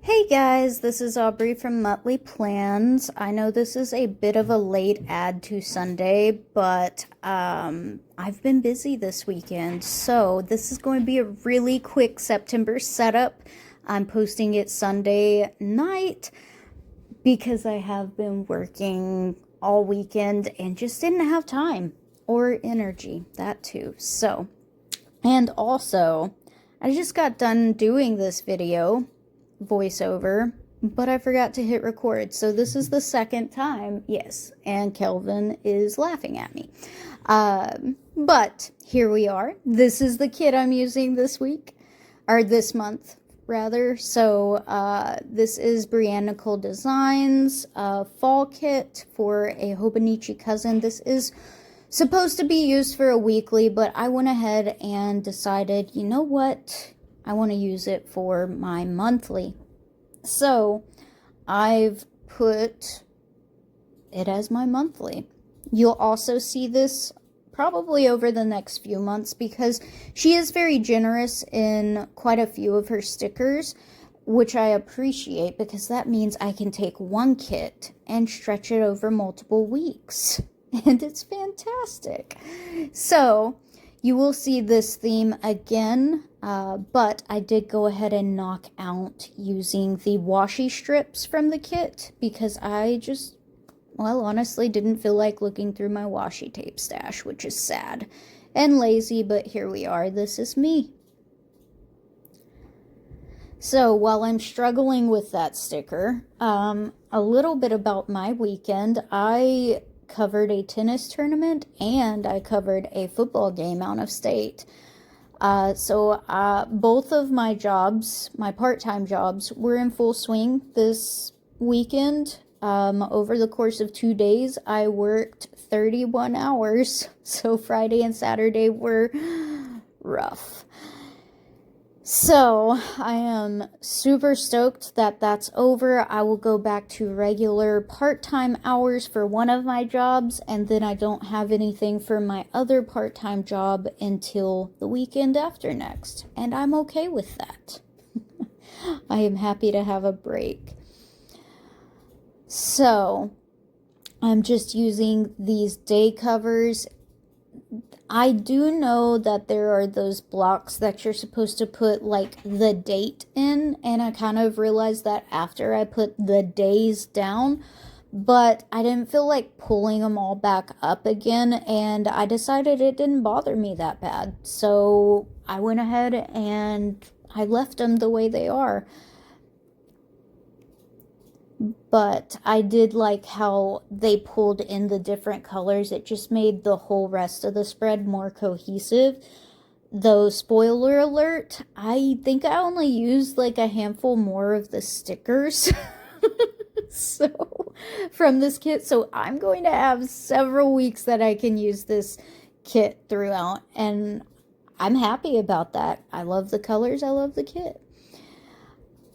Hey guys, this is Aubrey from Monthly Plans. I know this is a bit of a late add to Sunday, but I've been busy this weekend, so this is going to be a really quick September setup. I'm posting it Sunday night because I have been working all weekend and just didn't have time or energy, that too. So, and also, I just got done doing this video voiceover, but I forgot to hit record. So this is the second time, yes, and Kelvin is laughing at me. But here we are. This is the kit I'm using this week, or this month, rather. So this is Brianne Nicole Designs fall kit for a Hobonichi cousin. This is supposed to be used for a weekly, but I went ahead and decided, you know what? I want to use it for my monthly. So I've put it as my monthly. You'll also see this probably over the next few months because she is very generous in quite a few of her stickers, which I appreciate because that means I can take one kit and stretch it over multiple weeks. And it's fantastic. So you will see this theme again, but I did go ahead and knock out using the washi strips from the kit because I just, well, honestly didn't feel like looking through my washi tape stash, which is sad and lazy, but here we are. This is me. So while I'm struggling with that sticker, a little bit about my weekend. I covered a tennis tournament and I covered a football game out of state. So both of my jobs, my part-time jobs, were in full swing this weekend. Over the course of 2 days, I worked 31 hours. So Friday and Saturday were rough. So I am super stoked that that's over. I will go back to regular part-time hours for one of my jobs, and then I don't have anything for my other part-time job until the weekend after next. And I'm okay with that. I am happy to have a break. So I'm just using these day covers. I do know that there are those blocks that you're supposed to put like the date in, and I kind of realized that after I put the days down, but I didn't feel like pulling them all back up again, and I decided it didn't bother me that bad. So I went ahead and I left them the way they are. But I did like how they pulled in the different colors. It just made the whole rest of the spread more cohesive. Though, spoiler alert, I think I only used like a handful more of the stickers so from this kit. So I'm going to have several weeks that I can use this kit throughout. And I'm happy about that. I love the colors. I love the kit.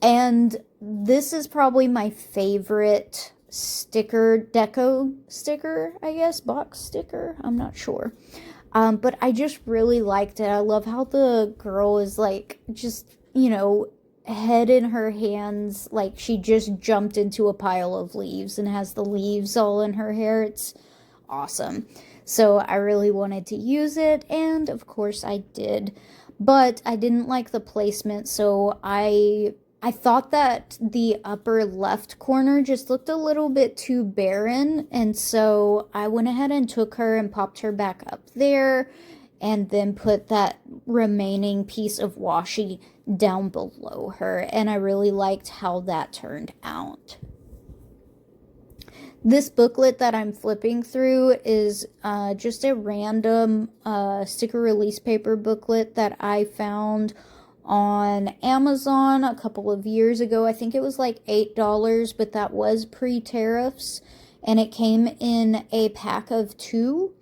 And this is probably my favorite sticker, deco sticker, I guess, box sticker, I'm not sure. But I just really liked it. I love how the girl is like, just, you know, head in her hands, like she just jumped into a pile of leaves and has the leaves all in her hair. It's awesome. So I really wanted to use it, and of course I did. But I didn't like the placement, so I thought that the upper left corner just looked a little bit too barren, and so I went ahead and took her and popped her back up there, and then put that remaining piece of washi down below her, and I really liked how that turned out. This booklet that I'm flipping through is just a random sticker release paper booklet that I found on Amazon a couple of years ago. I think it was like $8, but that was pre-tariffs, and it came in a pack of 2,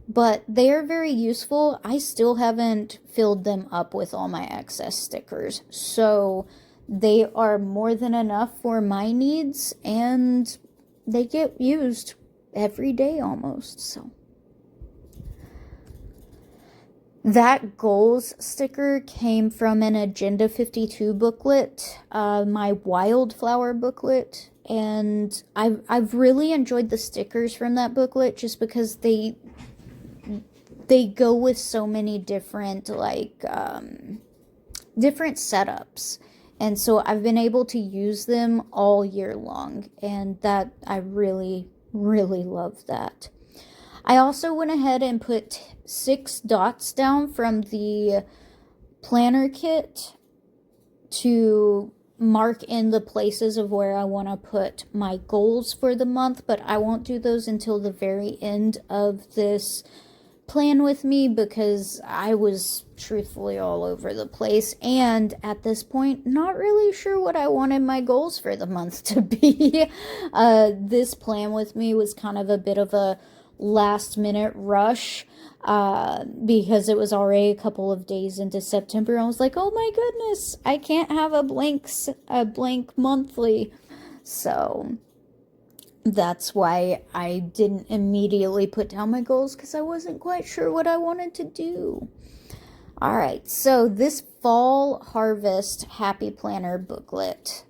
but they are very useful. I still haven't filled them up with all my excess stickers, so they are more than enough for my needs, and they get used every day almost. So That goals sticker came from an Agenda 52 booklet, my wildflower booklet, and I've really enjoyed the stickers from that booklet just because they go with so many different different setups. And so I've been able to use them all year long, and that I really, really love that. I also went ahead and put 6 dots down from the planner kit to mark in the places of where I want to put my goals for the month, but I won't do those until the very end of this plan with me because I was truthfully all over the place, and at this point not really sure what I wanted my goals for the month to be. This plan with me was kind of a bit of a last minute rush because it was already a couple of days into September. I was like, oh my goodness, I can't have a blank monthly. So that's why I didn't immediately put down my goals, because I wasn't quite sure what I wanted to do. All right, so this fall harvest happy planner booklet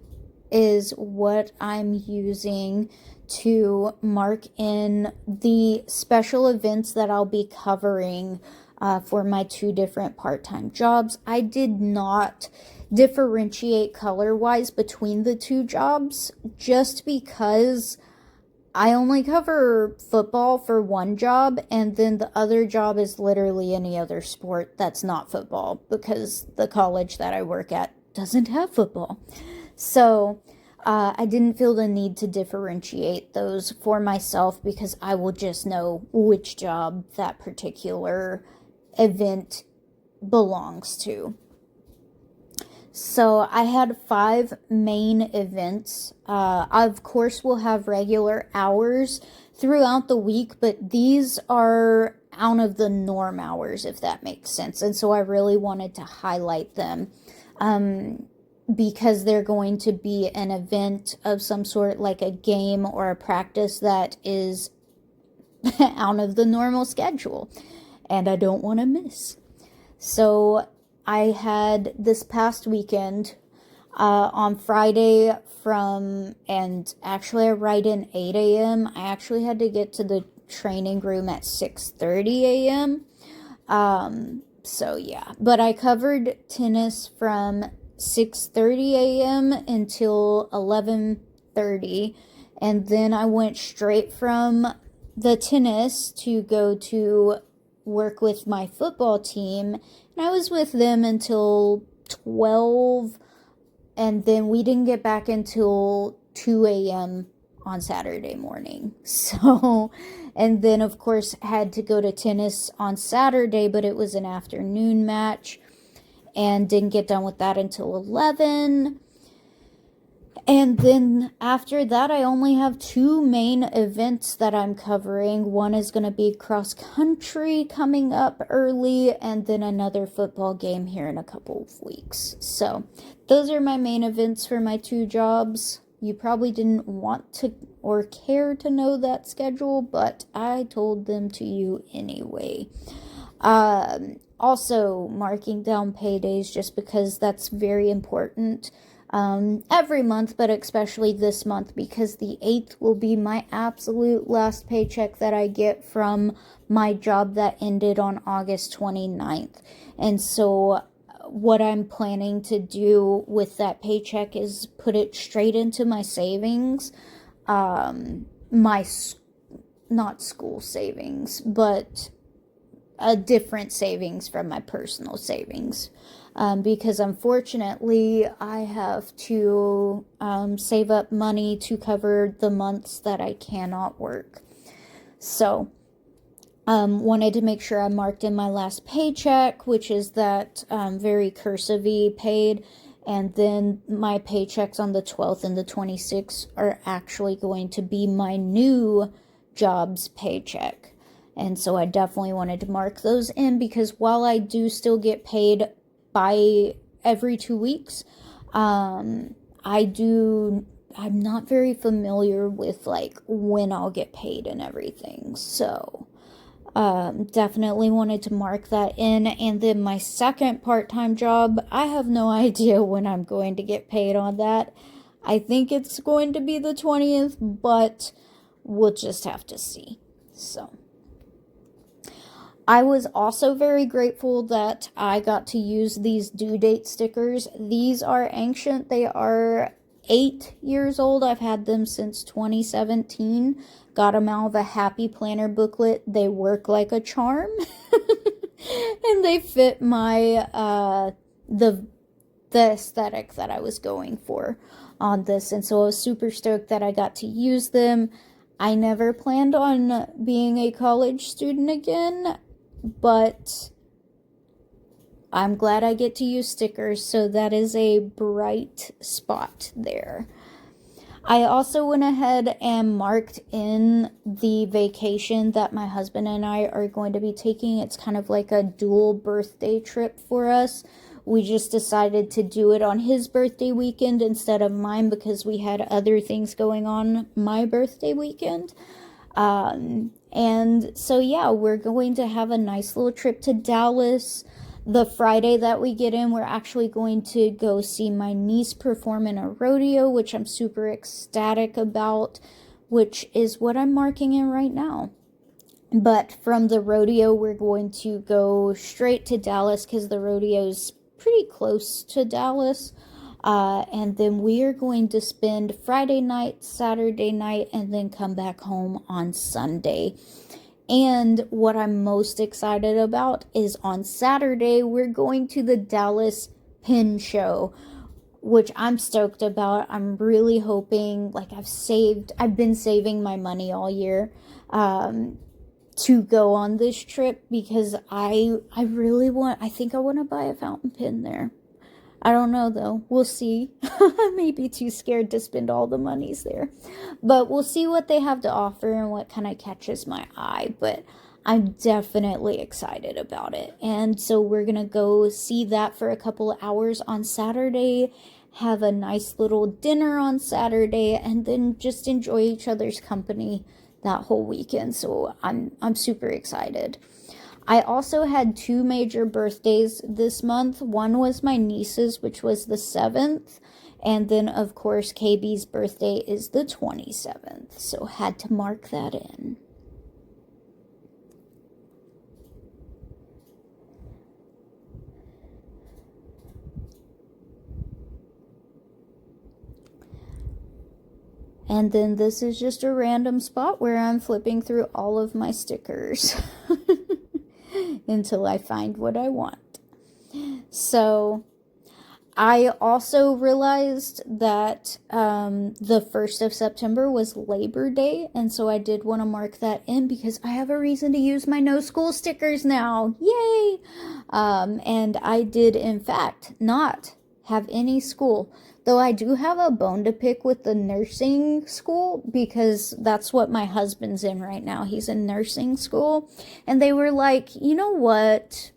is what I'm using to mark in the special events that I'll be covering for my 2 different part-time jobs. I did not differentiate color-wise between the 2 jobs just because I only cover football for one job, and then the other job is literally any other sport that's not football, because the college that I work at doesn't have football. So I didn't feel the need to differentiate those for myself, because I will just know which job that particular event belongs to. So I had 5 main events. Of course, we'll have regular hours throughout the week, but these are out of the norm hours, if that makes sense. And so I really wanted to highlight them because they're going to be an event of some sort, like a game or a practice that is out of the normal schedule, and I don't want to miss. So I had this past weekend on Friday and actually I write in 8 a.m. I actually had to get to the training room at 6:30 a.m. So yeah, but I covered tennis from 6:30 a.m. until 11:30, and then I went straight from the tennis to go to work with my football team, and I was with them until 12, and then we didn't get back until 2 a.m. on Saturday morning. So, and then of course had to go to tennis on Saturday, but it was an afternoon match, and didn't get done with that until 11. And then after that, I only have 2 main events that I'm covering. One is going to be cross country coming up early, and then another football game here in a couple of weeks. So those are my main events for my 2 jobs. You probably didn't want to or care to know that schedule, but I told them to you anyway. Also marking down paydays, just because that's very important every month, but especially this month, because the 8th will be my absolute last paycheck that I get from my job that ended on August 29th. And so what I'm planning to do with that paycheck is put it straight into my savings, not school savings, but a different savings from my personal savings. Because unfortunately I have to save up money to cover the months that I cannot work. So wanted to make sure I marked in my last paycheck, which is that very cursive-y paid, and then my paychecks on the 12th and the 26th are actually going to be my new job's paycheck. And so I definitely wanted to mark those in, because while I do still get paid by every 2 weeks, I'm not very familiar with like when I'll get paid and everything. So Definitely wanted to mark that in. And then my second part-time job, I have no idea when I'm going to get paid on that. I think it's going to be the 20th, but we'll just have to see. So I was also very grateful that I got to use these due date stickers. These are ancient. They are 8 years old. I've had them since 2017. Got them out of a Happy Planner booklet. They work like a charm. And they fit my, the aesthetic that I was going for on this. And so I was super stoked that I got to use them. I never planned on being a college student again, but I'm glad I get to use stickers, so that is a bright spot there. I also went ahead and marked in the vacation that my husband and I are going to be taking. It's kind of like a dual birthday trip for us. We just decided to do it on his birthday weekend instead of mine because we had other things going on my birthday weekend. And so, yeah, we're going to have a nice little trip to Dallas. The Friday that we get in, we're actually going to go see my niece perform in a rodeo, which I'm super ecstatic about, which is what I'm marking in right now. But from the rodeo, we're going to go straight to Dallas because the rodeo's pretty close to Dallas. And then we are going to spend Friday night, Saturday night, and then come back home on Sunday. And what I'm most excited about is on Saturday, we're going to the Dallas Pin Show, which I'm stoked about. I'm really hoping, like I've been saving my money all year, to go on this trip because I think I want to buy a fountain pen there. I don't know though. We'll see. I may be too scared to spend all the monies there. But we'll see what they have to offer and what kind of catches my eye. But I'm definitely excited about it. And so we're going to go see that for a couple of hours on Saturday, have a nice little dinner on Saturday, and then just enjoy each other's company that whole weekend. So I'm super excited. I also had 2 major birthdays this month. One was my niece's, which was the 7th. And then, of course, KB's birthday is the 27th. So had to mark that in. And then this is just a random spot where I'm flipping through all of my stickers until I find what I want. So I also realized that the 1st of September was Labor Day, and so I did want to mark that in because I have a reason to use my no school stickers now. Yay! And I did, in fact, not have any school. Though I do have a bone to pick with the nursing school because that's what my husband's in right now. He's in nursing school. And they were like, you know what?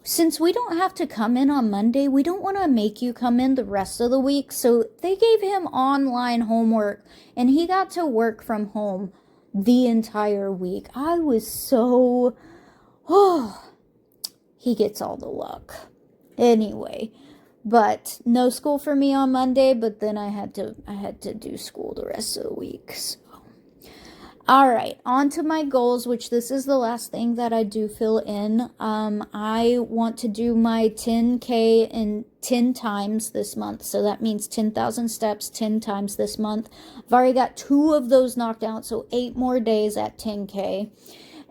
Since we don't have to come in on Monday, we don't want to make you come in the rest of the week. So they gave him online homework and he got to work from home the entire week. I was so, he ggets all the luck. Anyway. But no school for me on Monday, but then I had to do school the rest of the week. So. All right, on to my goals, which this is the last thing that I do fill in. I want to do my 10K in 10 times this month. So that means 10,000 steps 10 times this month. I've already got 2 of those knocked out, so 8 more days at 10K.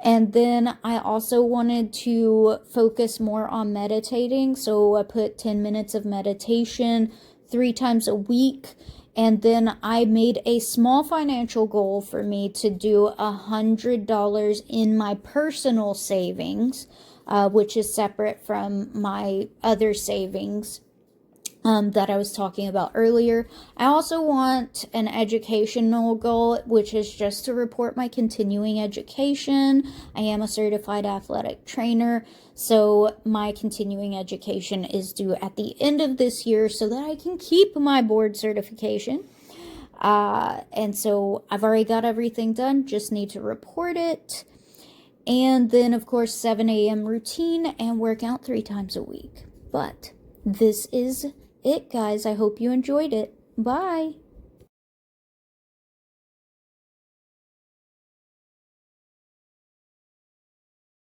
And then I also wanted to focus more on meditating. So I put 10 minutes of meditation 3 times a week. And then I made a small financial goal for me to do $100 in my personal savings, which is separate from my other savings that I was talking about earlier. I also want an educational goal, which is just to report my continuing education. I am a certified athletic trainer, so my continuing education is due at the end of this year so that I can keep my board certification. And so I've already got everything done, just need to report it. And then, of course, 7 a.m. routine and work out 3 times a week. But this is it, guys. I hope you enjoyed it. Bye.